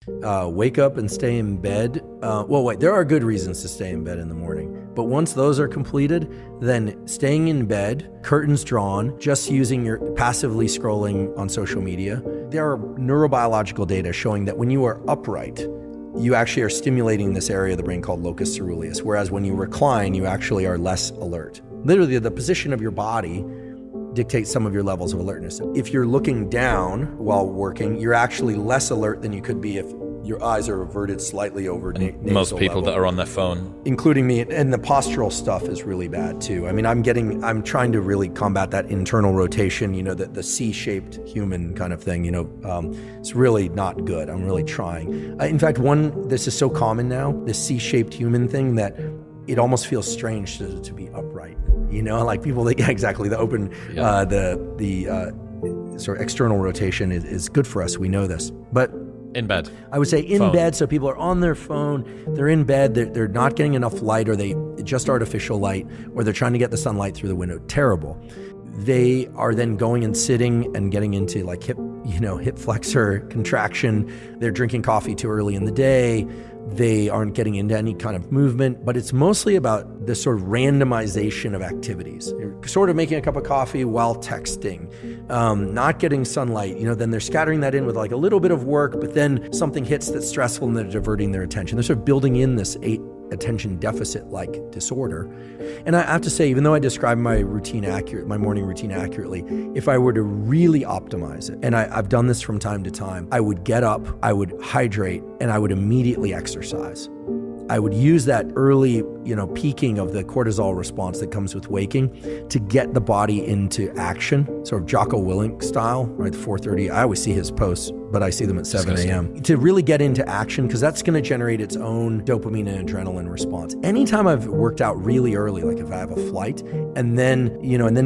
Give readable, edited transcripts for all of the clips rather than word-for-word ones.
Wake up and stay in bed. There are good reasons to stay in bed in the morning. But once those are completed, then staying in bed, curtains drawn, just using your passively scrolling on social media. There are neurobiological data showing that when you are upright, you actually are stimulating this area of the brain called locus coeruleus, whereas when you recline, you actually are less alert. Literally, the position of your body dictates some of your levels of alertness. If you're looking down while working, you're actually less alert than you could be if your eyes are averted slightly over nasal most people level. That are on their phone, including me, and the postural stuff is really bad too. I mean, I'm trying to really combat that internal rotation, the C-shaped human kind of thing, it's really not good. I'm really trying. In fact, this is so common now, this C-shaped human thing, that it almost feels strange to be upright. Like people think, exactly, the open, the sort of external rotation is good for us. We know this, but in bed. I would say in bed, so people are on their phone, they're in bed, they're not getting enough light, or just artificial light, or they're trying to get the sunlight through the window. Terrible. They are then going and sitting and getting into like hip flexor contraction. They're drinking coffee too early in the day. They aren't getting into any kind of movement, but it's mostly about this sort of randomization of activities. You're sort of making a cup of coffee while texting, not getting sunlight, then they're scattering that in with like a little bit of work, but then something hits that's stressful and they're diverting their attention. They're sort of building in this attention deficit-like disorder. And I have to say, even though I describe my morning routine accurately, if I were to really optimize it, and I've done this from time to time, I would get up, I would hydrate, and I would immediately exercise. I would use that early, peaking of the cortisol response that comes with waking to get the body into action, sort of Jocko Willink style, right? 4:30. I always see his posts, but I see them at 7 a.m. To really get into action, because that's going to generate its own dopamine and adrenaline response. Anytime I've worked out really early, like if I have a flight, and then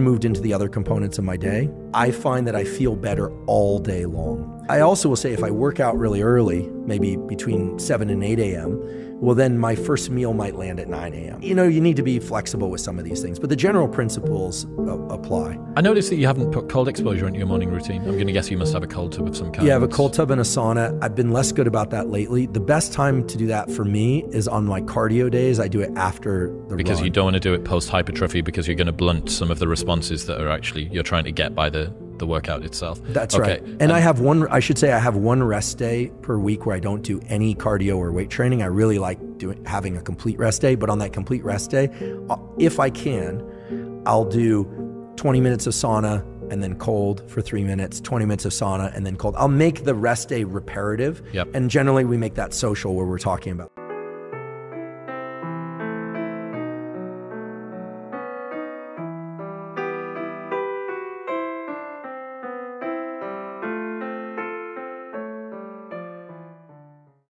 moved into the other components of my day, I find that I feel better all day long. I also will say if I work out really early, maybe between 7 and 8 a.m., well, then my first meal might land at 9 a.m. You need to be flexible with some of these things, but the general principles apply. I noticed that you haven't put cold exposure into your morning routine. I'm going to guess you must have a cold tub of some kind. Yeah, I have a cold tub and a sauna. I've been less good about that lately. The best time to do that for me is on my cardio days. I do it after the Because run. You don't want to do it post-hypertrophy, because you're going to blunt some of the responses that are actually you're trying to get by the workout itself. That's right. And I have I have one rest day per week where I don't do any cardio or weight training. I really like having a complete rest day, but on that complete rest day, if I can, I'll do 20 minutes of sauna and then cold for 3 minutes, 20 minutes of sauna and then cold. I'll make the rest day reparative. Yep. And generally we make that social where we're talking about